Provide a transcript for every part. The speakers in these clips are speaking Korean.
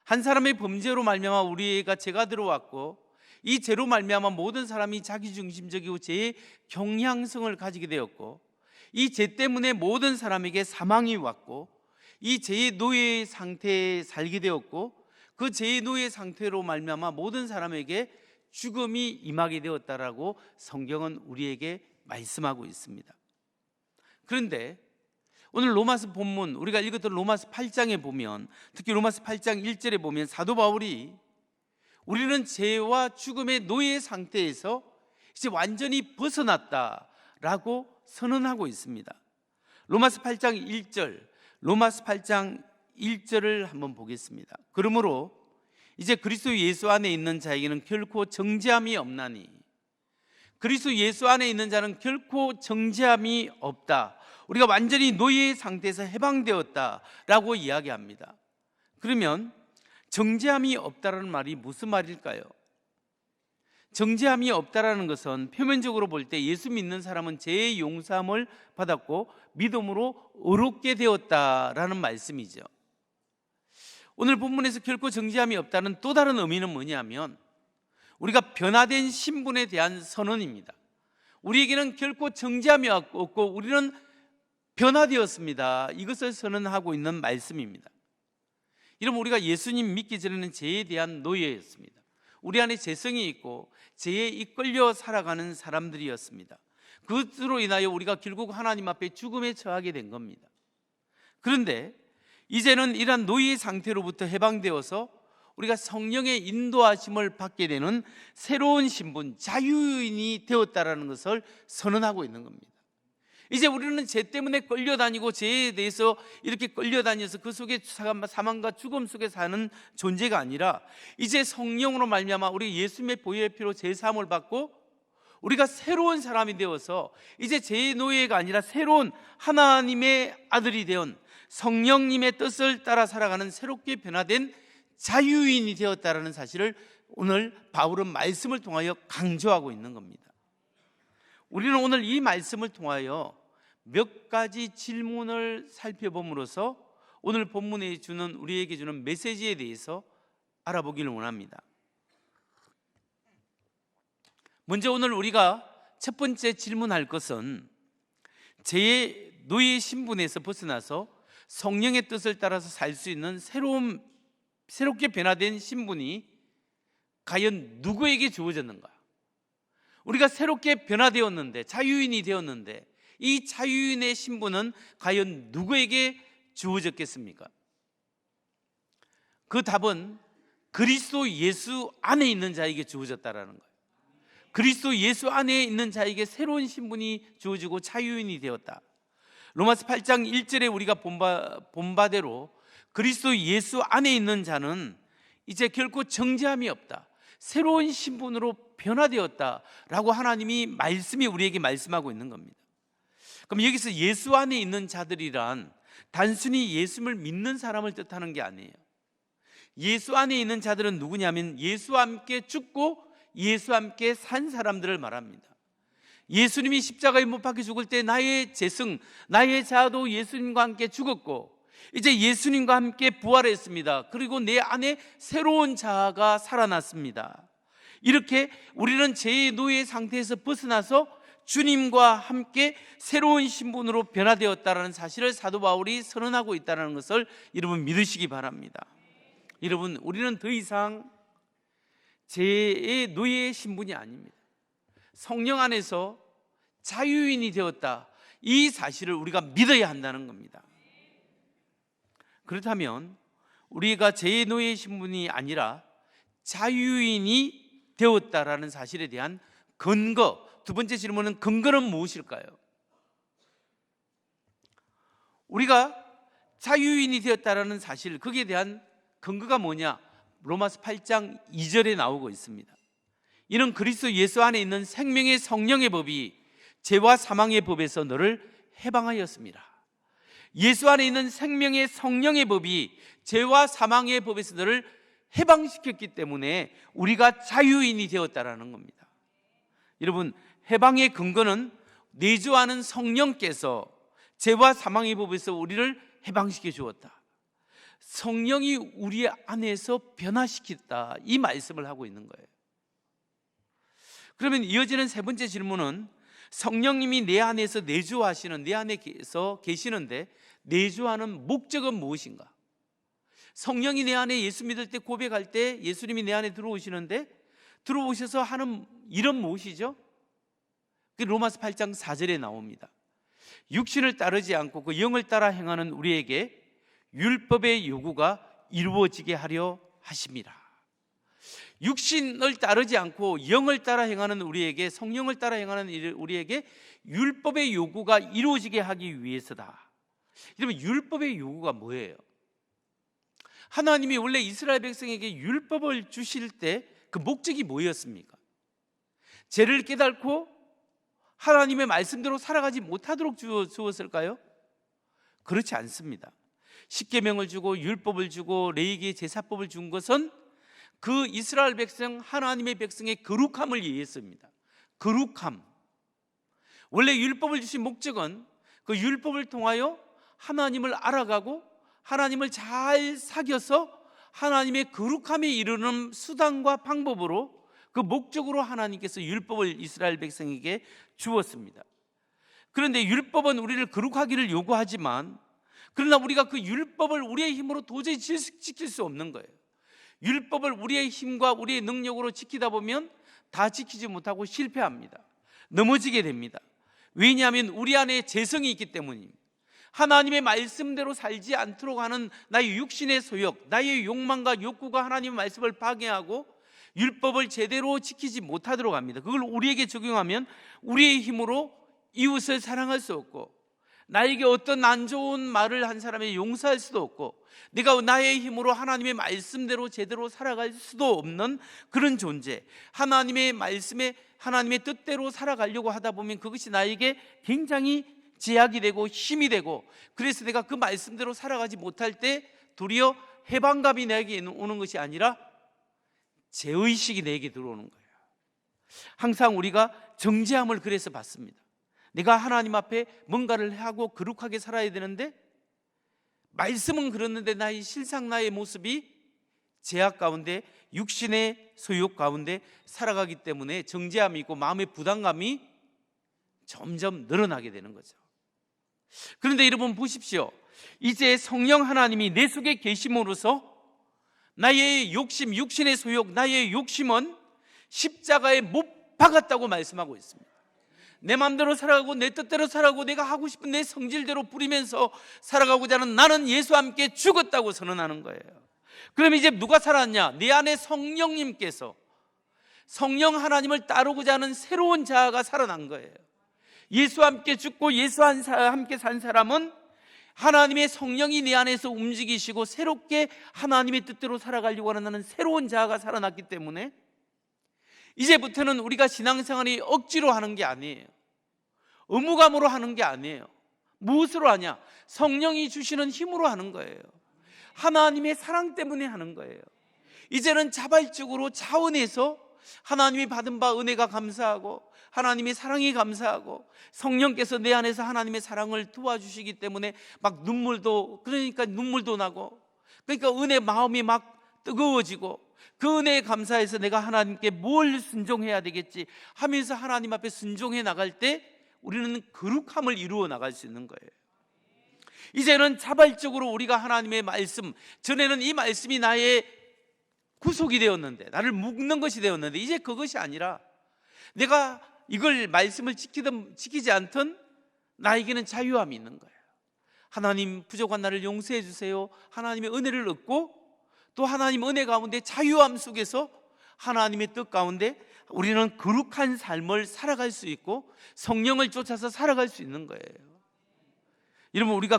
한 사람의 범죄로 말미암아 우리가 죄가 들어왔고, 이 죄로 말미암아 모든 사람이 자기중심적이고 죄의 경향성을 가지게 되었고, 이 죄 때문에 모든 사람에게 사망이 왔고, 이 죄의 노예의 상태에 살게 되었고, 그 죄의 노예 상태로 말미암아 모든 사람에게 죽음이 임하게 되었다라고 성경은 우리에게 말씀하고 있습니다. 그런데 오늘 로마서 본문, 우리가 읽었던 로마서 8장에 보면, 특히 로마서 8장 1절에 보면 사도 바울이 우리는 죄와 죽음의 노예 상태에서 이제 완전히 벗어났다라고 선언하고 있습니다. 로마서 8장 1절을 한번 보겠습니다. 그러므로 이제 그리스도 예수 안에 있는 자에게는 결코 정죄함이 없나니, 그리스도 예수 안에 있는 자는 결코 정죄함이 없다. 우리가 완전히 노예의 상태에서 해방되었다라고 이야기합니다. 그러면 정죄함이 없다라는 말이 무슨 말일까요? 정죄함이 없다라는 것은 표면적으로 볼 때 예수 믿는 사람은 죄의 용서함을 받았고 믿음으로 의롭게 되었다라는 말씀이죠. 오늘 본문에서 결코 정죄함이 없다는 또 다른 의미는 뭐냐면, 우리가 변화된 신분에 대한 선언입니다. 우리에게는 결코 정죄함이 없고 우리는 변화되었습니다. 이것을 선언하고 있는 말씀입니다. 여러분, 우리가 예수님 믿기 전에는 죄에 대한 노예였습니다. 우리 안에 죄성이 있고 죄에 이끌려 살아가는 사람들이었습니다. 그것으로 인하여 우리가 결국 하나님 앞에 죽음에 처하게 된 겁니다. 그런데 이제는 이러한 노예의 상태로부터 해방되어서 우리가 성령의 인도하심을 받게 되는 새로운 신분, 자유인이 되었다라는 것을 선언하고 있는 겁니다. 이제 우리는 죄 때문에 끌려다니고 죄에 대해서 이렇게 끌려다녀서 그 속에 사망과 죽음 속에 사는 존재가 아니라, 이제 성령으로 말미암아 우리 예수님의 보혈의 피로 죄 사함을 받고 우리가 새로운 사람이 되어서 이제 죄의 노예가 아니라 새로운 하나님의 아들이 되온 성령님의 뜻을 따라 살아가는 새롭게 변화된 자유인이 되었다라는 사실을 오늘 바울은 말씀을 통하여 강조하고 있는 겁니다. 우리는 오늘 이 말씀을 통하여 몇 가지 질문을 살펴봄으로써 오늘 본문에 주는, 우리에게 주는 메시지에 대해서 알아보기를 원합니다. 먼저 오늘 우리가 첫 번째 질문할 것은, 죄의 노예 신분에서 벗어나서 성령의 뜻을 따라서 살 수 있는 새롭게 변화된 신분이 과연 누구에게 주어졌는가? 우리가 새롭게 변화되었는데, 자유인이 되었는데, 이 자유인의 신분은 과연 누구에게 주어졌겠습니까? 그 답은 그리스도 예수 안에 있는 자에게 주어졌다라는 거예요. 그리스도 예수 안에 있는 자에게 새로운 신분이 주어지고 자유인이 되었다. 로마서 8장 1절에 우리가 본 바대로 그리스도 예수 안에 있는 자는 이제 결코 정죄함이 없다, 새로운 신분으로 변화되었다라고 하나님이 말씀이 우리에게 말씀하고 있는 겁니다. 그럼 여기서 예수 안에 있는 자들이란 단순히 예수를 믿는 사람을 뜻하는 게 아니에요. 예수 안에 있는 자들은 누구냐면 예수와 함께 죽고 예수와 함께 산 사람들을 말합니다. 예수님이 십자가에 못 박혀 죽을 때 나의 죄성, 나의 자아도 예수님과 함께 죽었고 이제 예수님과 함께 부활했습니다. 그리고 내 안에 새로운 자아가 살아났습니다. 이렇게 우리는 죄의 노예 상태에서 벗어나서 주님과 함께 새로운 신분으로 변화되었다는 사실을 사도 바울이 선언하고 있다는 것을 여러분 믿으시기 바랍니다. 여러분, 우리는 더 이상 죄의 노예의 신분이 아닙니다. 성령 안에서 자유인이 되었다, 이 사실을 우리가 믿어야 한다는 겁니다. 그렇다면 우리가 죄의 노예의 신분이 아니라 자유인이 되었다라는 사실에 대한 근거, 두 번째 질문은 근거는 무엇일까요? 우리가 자유인이 되었다라는 사실, 거기에 대한 근거가 뭐냐? 로마서 8장 2절에 나오고 있습니다. 이는 그리스도 예수 안에 있는 생명의 성령의 법이 죄와 사망의 법에서 너를 해방하였습니다. 예수 안에 있는 생명의 성령의 법이 죄와 사망의 법에서 너를 해방시켰기 때문에 우리가 자유인이 되었다라는 겁니다. 여러분, 해방의 근거는 내주하는 성령께서 죄와 사망의 법에서 우리를 해방시켜 주었다. 성령이 우리 안에서 변화시켰다, 이 말씀을 하고 있는 거예요. 그러면 이어지는 세 번째 질문은, 성령님이 내 안에서 내주하시는, 내 안에서 계시는데 내주하는 목적은 무엇인가? 성령이 내 안에, 예수 믿을 때, 고백할 때 예수님이 내 안에 들어오시는데 들어오셔서 하는 일은 무엇이죠? 로마서 8장 4절에 나옵니다. 육신을 따르지 않고 그 영을 따라 행하는 우리에게 율법의 요구가 이루어지게 하려 하심이라. 육신을 따르지 않고 영을 따라 행하는 우리에게, 성령을 따라 행하는 우리에게 율법의 요구가 이루어지게 하기 위해서다. 여러분, 율법의 요구가 뭐예요? 하나님이 원래 이스라엘 백성에게 율법을 주실 때 그 목적이 뭐였습니까? 죄를 깨닫고 하나님의 말씀대로 살아가지 못하도록 주었을까요? 그렇지 않습니다. 십계명을 주고 율법을 주고 레위기 제사법을 준 것은 그 이스라엘 백성, 하나님의 백성의 거룩함을 위해서입니다. 거룩함. 원래 율법을 주신 목적은 그 율법을 통하여 하나님을 알아가고 하나님을 잘 사귀어서 하나님의 거룩함에 이르는 수단과 방법으로, 그 목적으로 하나님께서 율법을 이스라엘 백성에게 주었습니다. 그런데 율법은 우리를 거룩하기를 요구하지만, 그러나 우리가 그 율법을 우리의 힘으로 도저히 지킬 수 없는 거예요. 율법을 우리의 힘과 우리의 능력으로 지키다 보면 다 지키지 못하고 실패합니다. 넘어지게 됩니다. 왜냐하면 우리 안에 죄성이 있기 때문입니다. 하나님의 말씀대로 살지 않도록 하는 나의 육신의 소욕, 나의 욕망과 욕구가 하나님의 말씀을 파괴하고 율법을 제대로 지키지 못하도록 합니다. 그걸 우리에게 적용하면 우리의 힘으로 이웃을 사랑할 수 없고, 나에게 어떤 안 좋은 말을 한 사람을 용서할 수도 없고, 내가 나의 힘으로 하나님의 말씀대로 제대로 살아갈 수도 없는 그런 존재, 하나님의 말씀에, 하나님의 뜻대로 살아가려고 하다 보면 그것이 나에게 굉장히 제약이 되고 힘이 되고, 그래서 내가 그 말씀대로 살아가지 못할 때 도리어 해방감이 내게 오는 것이 아니라 죄의식이 내게 들어오는 거예요. 항상 우리가 정죄함을 그래서 받습니다. 내가 하나님 앞에 뭔가를 하고 거룩하게 살아야 되는데, 말씀은 그렇는데 나의 실상, 나의 모습이 죄악 가운데, 육신의 소욕 가운데 살아가기 때문에 정죄함이 있고 마음의 부담감이 점점 늘어나게 되는 거죠. 그런데 여러분 보십시오. 이제 성령 하나님이 내 속에 계심으로써 나의 욕심, 육신의 소욕, 나의 욕심은 십자가에 못 박았다고 말씀하고 있습니다. 내 마음대로 살아가고 내 뜻대로 살아가고 내가 하고 싶은 내 성질대로 부리면서 살아가고자 하는 나는 예수와 함께 죽었다고 선언하는 거예요. 그럼 이제 누가 살았냐? 내 안에 성령님께서, 성령 하나님을 따르고자 하는 새로운 자아가 살아난 거예요. 예수와 함께 죽고 예수와 함께 산 사람은 하나님의 성령이 내 안에서 움직이시고 새롭게 하나님의 뜻대로 살아가려고 하는 새로운 자아가 살아났기 때문에 이제부터는 우리가 신앙생활이 억지로 하는 게 아니에요. 의무감으로 하는 게 아니에요. 무엇으로 하냐? 성령이 주시는 힘으로 하는 거예요. 하나님의 사랑 때문에 하는 거예요. 이제는 자발적으로 자원해서 하나님이 받은 바 은혜가 감사하고 하나님의 사랑이 감사하고 성령께서 내 안에서 하나님의 사랑을 도와주시기 때문에 막 눈물도 나고, 그러니까 은혜 마음이 막 뜨거워지고, 그 은혜에 감사해서 내가 하나님께 뭘 순종해야 되겠지 하면서 하나님 앞에 순종해 나갈 때 우리는 거룩함을 이루어 나갈 수 있는 거예요. 이제는 자발적으로 우리가 하나님의 말씀, 전에는 이 말씀이 나의 구속이 되었는데, 나를 묶는 것이 되었는데, 이제 그것이 아니라 내가 이걸 말씀을 지키든 지키지 않든 나에게는 자유함이 있는 거예요. 하나님, 부족한 나를 용서해 주세요. 하나님의 은혜를 얻고 또 하나님 은혜 가운데 자유함 속에서 하나님의 뜻 가운데 우리는 거룩한 삶을 살아갈 수 있고 성령을 쫓아서 살아갈 수 있는 거예요. 여러분, 우리가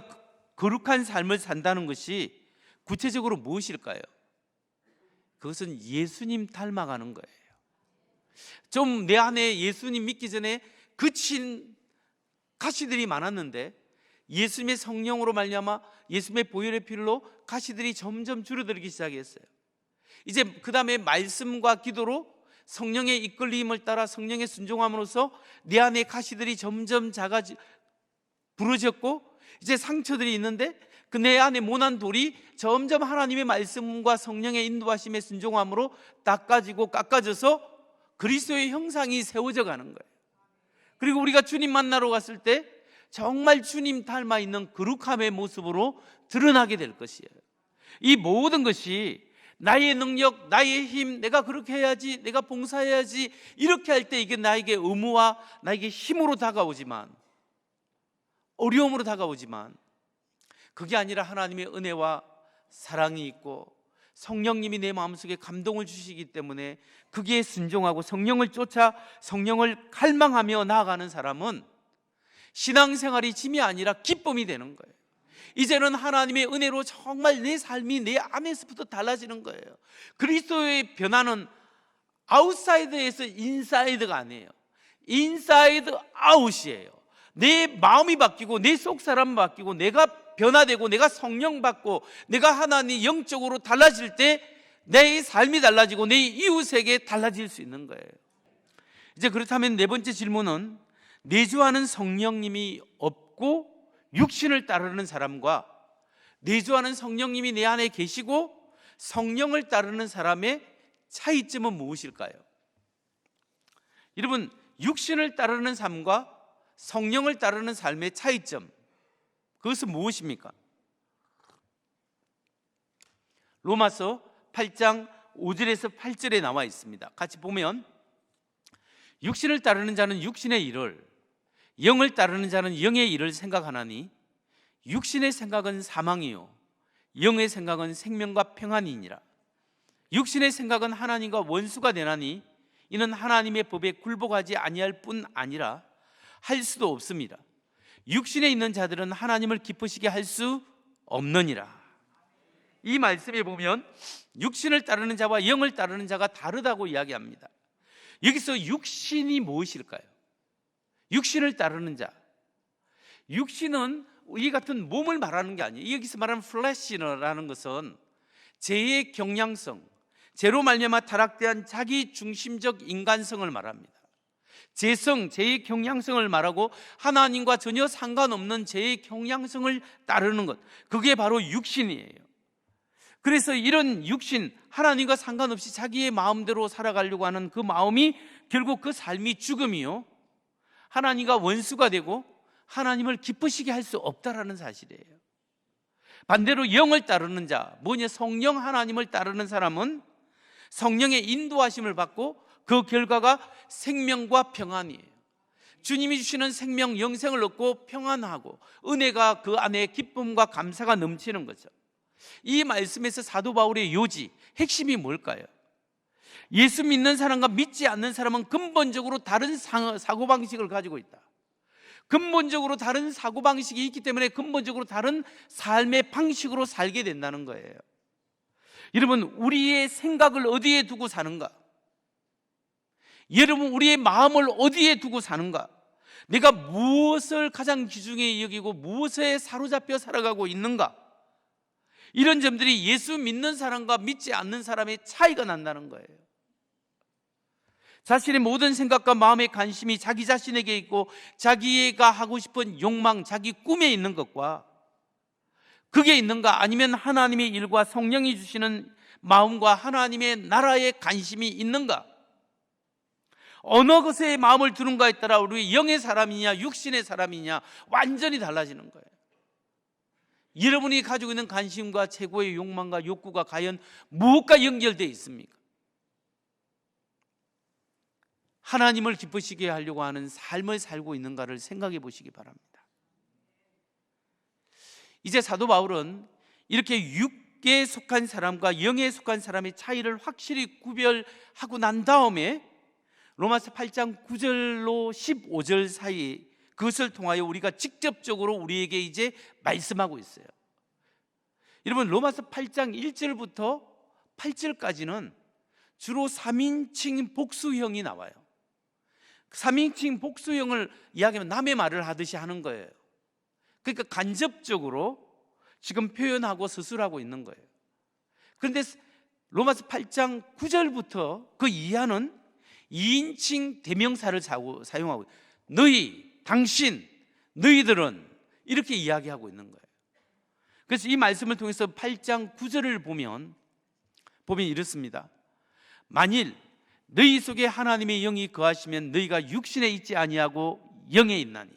거룩한 삶을 산다는 것이 구체적으로 무엇일까요? 그것은 예수님 닮아가는 거예요. 좀 내 안에 예수님 믿기 전에 그친 가시들이 많았는데 예수님의 성령으로 말미암아 예수님의 보혈의 피로 가시들이 점점 줄어들기 시작했어요. 이제 그 다음에 말씀과 기도로 성령의 이끌림을 따라 성령의 순종함으로써 내 안에 가시들이 점점 부러졌고 이제 상처들이 있는데 그 내 안에 모난 돌이 점점 하나님의 말씀과 성령의 인도하심에 순종함으로 깎아져서 그리스도의 형상이 세워져 가는 거예요. 그리고 우리가 주님 만나러 갔을 때 정말 주님 닮아 있는 거룩함의 모습으로 드러나게 될 것이에요. 이 모든 것이 나의 능력, 나의 힘, 내가 그렇게 해야지, 내가 봉사해야지, 이렇게 할 때 이게 나에게 의무와 나에게 힘으로 다가오지만, 어려움으로 다가오지만, 그게 아니라 하나님의 은혜와 사랑이 있고 성령님이 내 마음속에 감동을 주시기 때문에 그게 순종하고 성령을 쫓아 성령을 갈망하며 나아가는 사람은 신앙생활이 짐이 아니라 기쁨이 되는 거예요. 이제는 하나님의 은혜로 정말 내 삶이 내 안에서부터 달라지는 거예요. 그리스도의 변화는 아웃사이드에서 인사이드가 아니에요. 인사이드 아웃이에요. 내 마음이 바뀌고 내 속 사람이 바뀌고 내가 변화되고 내가 성령 받고 내가 하나님 영적으로 달라질 때 내 삶이 달라지고 내 이웃에게 달라질 수 있는 거예요. 이제 그렇다면 네 번째 질문은 내주하는 성령님이 없고 육신을 따르는 사람과 내주하는 성령님이 내 안에 계시고 성령을 따르는 사람의 차이점은 무엇일까요? 여러분, 육신을 따르는 삶과 성령을 따르는 삶의 차이점, 그것은 무엇입니까? 로마서 8장 5절에서 8절에 나와 있습니다. 같이 보면 육신을 따르는 자는 육신의 일을, 영을 따르는 자는 영의 일을 생각하나니 육신의 생각은 사망이요 영의 생각은 생명과 평안이니라. 육신의 생각은 하나님과 원수가 되나니 이는 하나님의 법에 굴복하지 아니할 뿐 아니라 할 수도 없습니다. 육신에 있는 자들은 하나님을 기쁘시게 할 수 없느니라. 이 말씀에 보면 육신을 따르는 자와 영을 따르는 자가 다르다고 이야기합니다. 여기서 육신이 무엇일까요? 육신을 따르는 자, 육신은 이 같은 몸을 말하는 게 아니에요. 여기서 말하는 플래시라는 것은 죄의 경향성, 죄로 말미암아 타락된 자기 중심적 인간성을 말합니다. 죄성, 죄의 경향성을 말하고 하나님과 전혀 상관없는 죄의 경향성을 따르는 것, 그게 바로 육신이에요. 그래서 이런 육신, 하나님과 상관없이 자기의 마음대로 살아가려고 하는 그 마음이 결국 그 삶이 죽음이요 하나님과 원수가 되고 하나님을 기쁘시게 할 수 없다라는 사실이에요. 반대로 영을 따르는 자, 뭐냐, 성령 하나님을 따르는 사람은 성령의 인도하심을 받고 그 결과가 생명과 평안이에요. 주님이 주시는 생명, 영생을 얻고 평안하고 은혜가 그 안에 기쁨과 감사가 넘치는 거죠. 이 말씀에서 사도 바울의 요지, 핵심이 뭘까요? 예수 믿는 사람과 믿지 않는 사람은 근본적으로 다른 사고방식을 가지고 있다. 근본적으로 다른 사고방식이 있기 때문에 근본적으로 다른 삶의 방식으로 살게 된다는 거예요. 여러분, 우리의 생각을 어디에 두고 사는가? 여러분, 우리의 마음을 어디에 두고 사는가? 내가 무엇을 가장 귀중히 여기고 무엇에 사로잡혀 살아가고 있는가? 이런 점들이 예수 믿는 사람과 믿지 않는 사람의 차이가 난다는 거예요. 자신의 모든 생각과 마음의 관심이 자기 자신에게 있고 자기가 하고 싶은 욕망, 자기 꿈에 있는 것과 그게 있는가? 아니면 하나님의 일과 성령이 주시는 마음과 하나님의 나라에 관심이 있는가? 어느 것에 마음을 두는가에 따라 우리 영의 사람이냐 육신의 사람이냐 완전히 달라지는 거예요. 여러분이 가지고 있는 관심과 최고의 욕망과 욕구가 과연 무엇과 연결되어 있습니까? 하나님을 기쁘시게 하려고 하는 삶을 살고 있는가를 생각해 보시기 바랍니다. 이제 사도 바울은 이렇게 육에 속한 사람과 영에 속한 사람의 차이를 확실히 구별하고 난 다음에 로마서 8장 9절로 15절 사이, 그것을 통하여 우리가 직접적으로 우리에게 이제 말씀하고 있어요. 여러분, 로마서 8장 1절부터 8절까지는 주로 3인칭 복수형이 나와요. 3인칭 복수형을 이야기하면 남의 말을 하듯이 하는 거예요. 그러니까 간접적으로 지금 표현하고 서술하고 있는 거예요. 그런데 로마서 8장 9절부터 그 이하는 2인칭 대명사를 사용하고 너희, 당신, 너희들은 이렇게 이야기하고 있는 거예요. 그래서 이 말씀을 통해서 8장 9절을 보면 이렇습니다. 만일 너희 속에 하나님의 영이 거하시면 너희가 육신에 있지 아니하고 영에 있나니.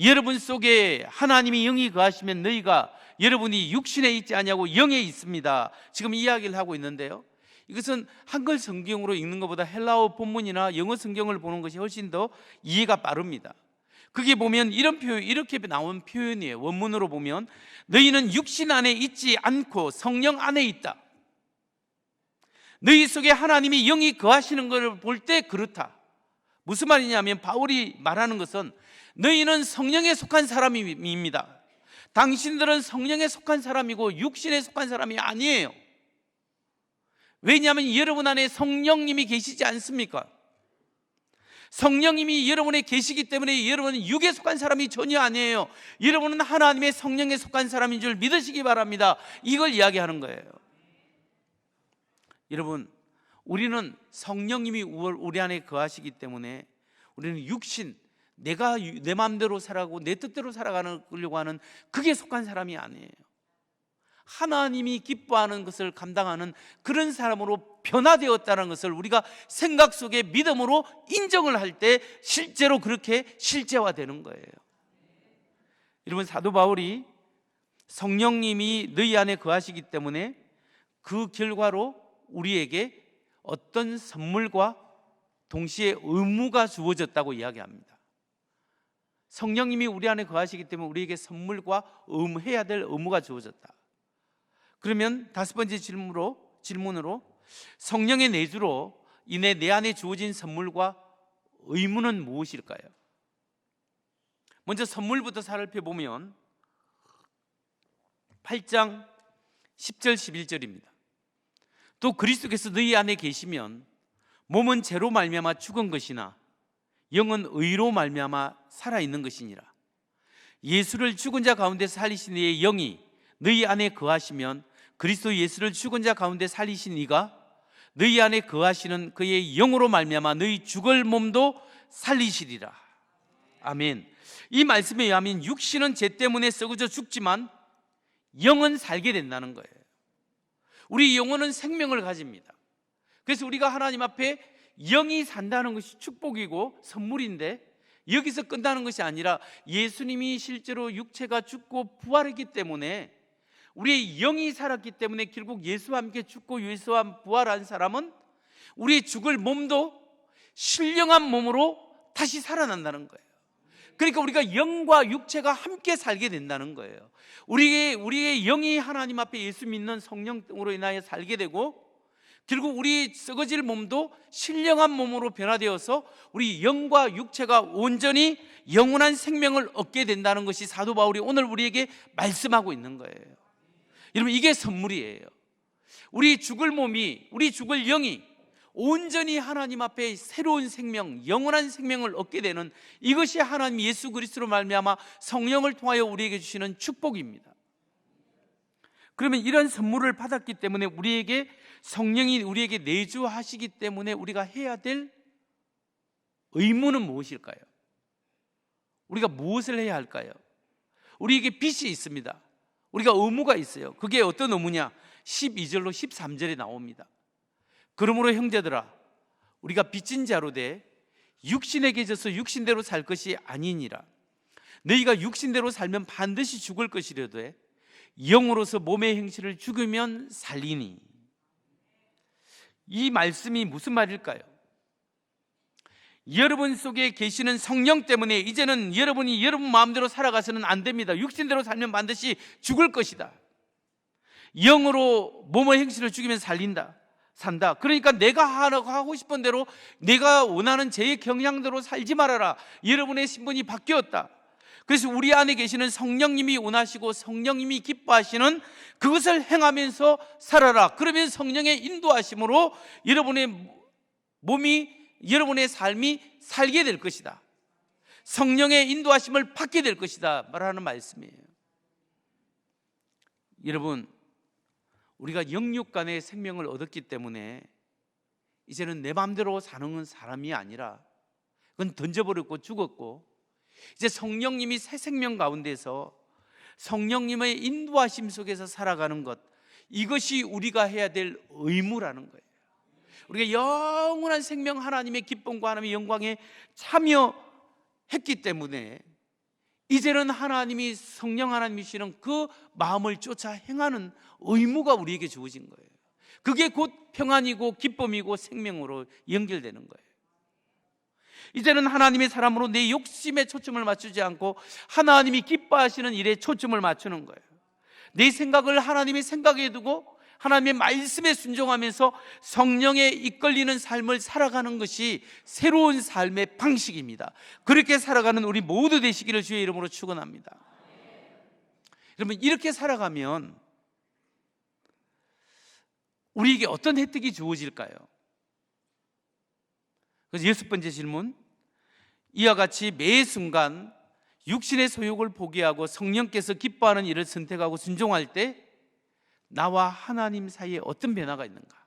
여러분 속에 하나님의 영이 거하시면 여러분이 육신에 있지 아니하고 영에 있습니다. 지금 이야기를 하고 있는데요, 이것은 한글 성경으로 읽는 것보다 헬라어 본문이나 영어 성경을 보는 것이 훨씬 더 이해가 빠릅니다. 그게 보면 이렇게 나온 표현이에요. 원문으로 보면 너희는 육신 안에 있지 않고 성령 안에 있다. 너희 속에 하나님이 영이 거하시는 것을 볼 때 그렇다. 무슨 말이냐면 바울이 말하는 것은 너희는 성령에 속한 사람입니다. 당신들은 성령에 속한 사람이고 육신에 속한 사람이 아니에요. 왜냐하면 여러분 안에 성령님이 계시지 않습니까? 성령님이 여러분에 계시기 때문에 여러분은 육에 속한 사람이 전혀 아니에요. 여러분은 하나님의 성령에 속한 사람인 줄 믿으시기 바랍니다. 이걸 이야기하는 거예요. 여러분, 우리는 성령님이 우리 안에 거하시기 때문에 우리는 육신, 내가 내 마음대로 살아가고 내 뜻대로 살아가려고 하는 그게 속한 사람이 아니에요. 하나님이 기뻐하는 것을 감당하는 그런 사람으로 변화되었다는 것을 우리가 생각 속에 믿음으로 인정을 할 때 실제로 그렇게 실제화되는 거예요. 여러분, 사도 바울이 성령님이 너희 안에 거하시기 때문에 그 결과로 우리에게 어떤 선물과 동시에 의무가 주어졌다고 이야기합니다. 성령님이 우리 안에 거하시기 때문에 우리에게 선물과 해야 될 의무가 주어졌다. 그러면 다섯 번째 질문으로 성령의 내주로 인해 내 안에 주어진 선물과 의무는 무엇일까요? 먼저 선물부터 살펴보면 8장 10절 11절입니다. 또 그리스도께서 너희 안에 계시면 몸은 죄로 말미암아 죽은 것이나 영은 의로 말미암아 살아있는 것이니라. 예수를 죽은 자 가운데 살리신 이의 영이 너희 안에 거하시면 그리스도 예수를 죽은 자 가운데 살리신 이가 너희 안에 거하시는 그의 영으로 말미암아 너희 죽을 몸도 살리시리라. 아멘. 이 말씀에 의하면 육신은 죄 때문에 썩어져 죽지만 영은 살게 된다는 거예요. 우리 영혼은 생명을 가집니다. 그래서 우리가 하나님 앞에 영이 산다는 것이 축복이고 선물인데 여기서 끝나는 것이 아니라 예수님이 실제로 육체가 죽고 부활했기 때문에 우리의 영이 살았기 때문에 결국 예수와 함께 죽고 예수와 부활한 사람은 우리의 죽을 몸도 신령한 몸으로 다시 살아난다는 거예요. 그러니까 우리가 영과 육체가 함께 살게 된다는 거예요. 우리의 영이 하나님 앞에 예수 믿는 성령으로 인하여 살게 되고 결국 우리 썩어질 몸도 신령한 몸으로 변화되어서 우리 영과 육체가 온전히 영원한 생명을 얻게 된다는 것이 사도 바울이 오늘 우리에게 말씀하고 있는 거예요. 여러분, 이게 선물이에요. 우리 죽을 몸이, 우리 죽을 영이 온전히 하나님 앞에 새로운 생명, 영원한 생명을 얻게 되는 이것이 하나님 예수 그리스도로 말미암아 성령을 통하여 우리에게 주시는 축복입니다. 그러면 이런 선물을 받았기 때문에 우리에게 성령이 우리에게 내주하시기 때문에 우리가 해야 될 의무는 무엇일까요? 우리가 무엇을 해야 할까요? 우리에게 빚이 있습니다. 우리가 의무가 있어요. 그게 어떤 의무냐? 12절로 13절에 나옵니다. 그러므로 형제들아, 우리가 빚진 자로 돼 육신에게 져서 육신대로 살 것이 아니니라. 너희가 육신대로 살면 반드시 죽을 것이려되 영으로서 몸의 행실을 죽이면 살리니. 이 말씀이 무슨 말일까요? 여러분 속에 계시는 성령 때문에 이제는 여러분이 여러분 마음대로 살아가서는 안 됩니다. 육신대로 살면 반드시 죽을 것이다. 영으로 몸의 행실을 죽이면 산다. 그러니까 내가 하고 싶은 대로, 내가 원하는 제 경향대로 살지 말아라. 여러분의 신분이 바뀌었다. 그래서 우리 안에 계시는 성령님이 원하시고 성령님이 기뻐하시는 그것을 행하면서 살아라. 그러면 성령의 인도하심으로 여러분의 몸이, 여러분의 삶이 살게 될 것이다. 성령의 인도하심을 받게 될 것이다 말하는 말씀이에요. 여러분, 우리가 영육 간의 생명을 얻었기 때문에 이제는 내 마음대로 사는 사람이 아니라 그건 던져버렸고 죽었고, 이제 성령님이 새 생명 가운데서 성령님의 인도하심 속에서 살아가는 것, 이것이 우리가 해야 될 의무라는 거예요. 우리가 영원한 생명, 하나님의 기쁨과 하나님의 영광에 참여했기 때문에 이제는 하나님이, 성령 하나님이시는 그 마음을 쫓아 행하는 의무가 우리에게 주어진 거예요. 그게 곧 평안이고 기쁨이고 생명으로 연결되는 거예요. 이제는 하나님의 사람으로 내 욕심에 초점을 맞추지 않고 하나님이 기뻐하시는 일에 초점을 맞추는 거예요. 내 생각을 하나님의 생각에 두고 하나님의 말씀에 순종하면서 성령에 이끌리는 삶을 살아가는 것이 새로운 삶의 방식입니다. 그렇게 살아가는 우리 모두 되시기를 주의 이름으로 축원합니다. 여러분, 이렇게 살아가면 우리에게 어떤 혜택이 주어질까요? 그래서 6번째 질문, 이와 같이 매 순간 육신의 소욕을 포기하고 성령께서 기뻐하는 일을 선택하고 순종할 때 나와 하나님 사이에 어떤 변화가 있는가?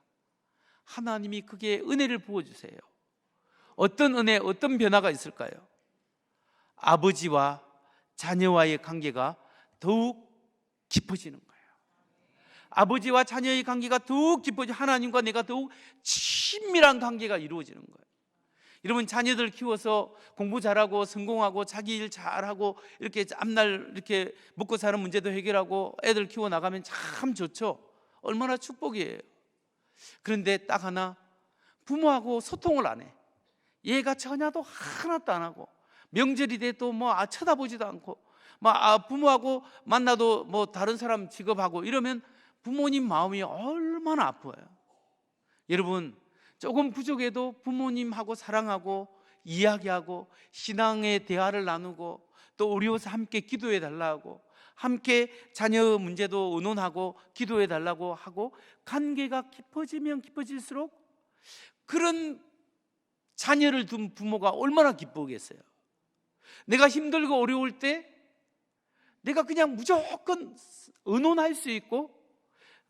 하나님이 그게 은혜를 부어주세요. 어떤 은혜, 어떤 변화가 있을까요? 아버지와 자녀와의 관계가 더욱 깊어지는 거예요. 아버지와 자녀의 관계가 더욱 깊어지고 하나님과 내가 더욱 친밀한 관계가 이루어지는 거예요. 여러분, 자녀들 키워서 공부 잘하고 성공하고 자기 일 잘하고 이렇게 앞날 이렇게 먹고 사는 문제도 해결하고 애들 키워 나가면 참 좋죠. 얼마나 축복이에요. 그런데 딱 하나, 부모하고 소통을 안 해. 얘가 전화도 하나도 안 하고 명절이 돼도 쳐다보지도 않고 부모하고 만나도 다른 사람 취급하고 이러면 부모님 마음이 얼마나 아파요. 여러분, 조금 부족해도 부모님하고 사랑하고 이야기하고 신앙의 대화를 나누고 또 어려워서 함께 기도해 달라고, 함께 자녀 문제도 의논하고 기도해 달라고 하고, 관계가 깊어지면 깊어질수록 그런 자녀를 둔 부모가 얼마나 기쁘겠어요. 내가 힘들고 어려울 때 내가 그냥 무조건 의논할 수 있고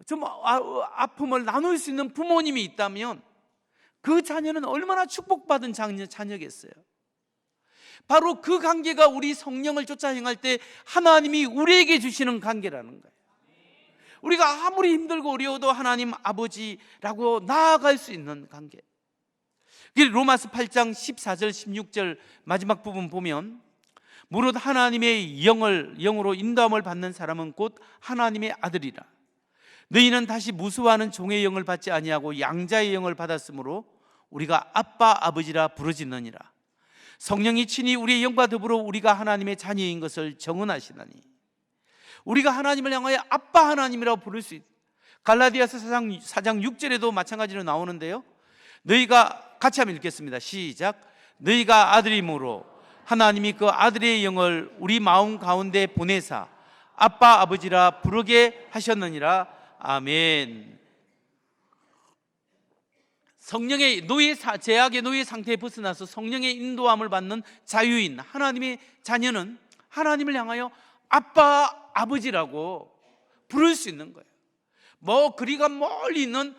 좀 아픔을 나눌 수 있는 부모님이 있다면 그 자녀는 얼마나 축복받은 자녀겠어요. 바로 그 관계가 우리 성령을 쫓아 행할 때 하나님이 우리에게 주시는 관계라는 거예요. 우리가 아무리 힘들고 어려워도 하나님 아버지라고 나아갈 수 있는 관계. 로마서 8장 14절 16절 마지막 부분 보면, 무릇 하나님의 영으로 인도함을 받는 사람은 곧 하나님의 아들이라. 너희는 다시 무수하는 종의 영을 받지 아니하고 양자의 영을 받았으므로 우리가 아빠 아버지라 부르짖느니라. 성령이 친히 우리의 영과 더불어 우리가 하나님의 자녀인 것을 정언하시나니, 우리가 하나님을 향하여 아빠 하나님이라고 부를 수 있다. 갈라디아서 4장 6절에도 마찬가지로 나오는데요, 너희가 같이 한번 읽겠습니다. 시작. 너희가 아들이므로 하나님이 그 아들의 영을 우리 마음 가운데 보내사 아빠 아버지라 부르게 하셨느니라. 아멘. 성령의 제약의 노예 상태에 벗어나서 성령의 인도함을 받는 자유인 하나님의 자녀는 하나님을 향하여 아빠 아버지라고 부를 수 있는 거예요. 그리가 멀리 있는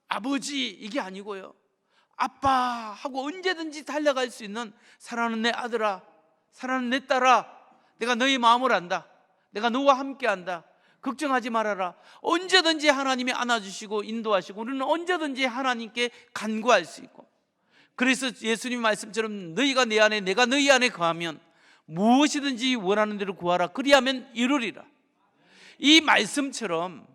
아버지 이게 아니고요, 아빠하고 언제든지 달려갈 수 있는, 사랑하는 내 아들아, 사랑하는 내 딸아, 내가 너희 마음을 안다, 내가 너와 함께 한다, 걱정하지 말아라. 언제든지 하나님이 안아주시고 인도하시고 우리는 언제든지 하나님께 간구할 수 있고, 그래서 예수님 말씀처럼 너희가 내 안에 내가 너희 안에 거하면 무엇이든지 원하는 대로 구하라, 그리하면 이루리라. 이 말씀처럼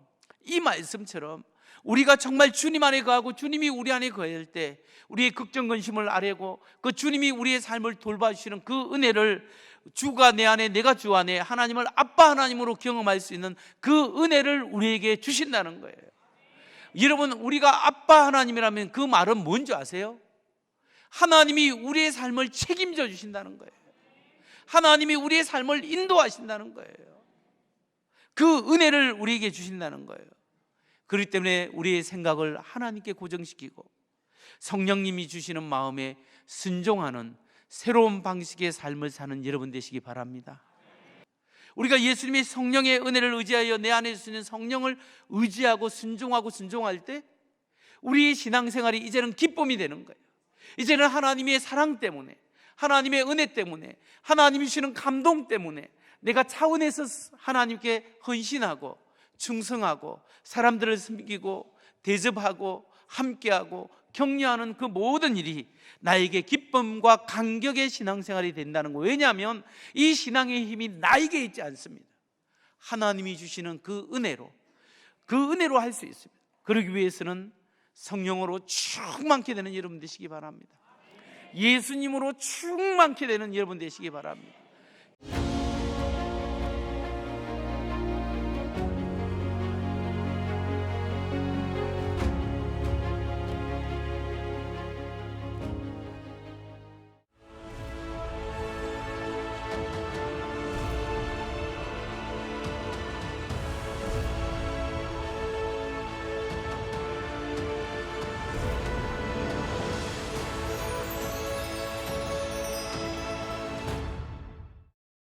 우리가 정말 주님 안에 거하고 주님이 우리 안에 거할 때 우리의 걱정 근심을 아뢰고 그 주님이 우리의 삶을 돌봐주시는 그 은혜를, 주가 내 안에 내가 주 안에 하나님을 아빠 하나님으로 경험할 수 있는 그 은혜를 우리에게 주신다는 거예요. 여러분, 우리가 아빠 하나님이라면 그 말은 뭔지 아세요? 하나님이 우리의 삶을 책임져 주신다는 거예요. 하나님이 우리의 삶을 인도하신다는 거예요. 그 은혜를 우리에게 주신다는 거예요. 그렇기 때문에 우리의 생각을 하나님께 고정시키고 성령님이 주시는 마음에 순종하는 새로운 방식의 삶을 사는 여러분 되시기 바랍니다. 우리가 예수님의 성령의 은혜를 의지하여 내 안에 주시는 성령을 의지하고 순종할 때 우리의 신앙생활이 이제는 기쁨이 되는 거예요. 이제는 하나님의 사랑 때문에, 하나님의 은혜 때문에, 하나님이 주시는 감동 때문에 내가 차원에서 하나님께 헌신하고 충성하고 사람들을 섬기고 대접하고 함께하고 격려하는 그 모든 일이 나에게 기쁨과 감격의 신앙생활이 된다는 거. 왜냐하면 이 신앙의 힘이 나에게 있지 않습니다. 하나님이 주시는 그 은혜로 할 수 있습니다. 그러기 위해서는 성령으로 충만케 되는 여러분 되시기 바랍니다. 예수님으로 충만케 되는 여러분 되시기 바랍니다.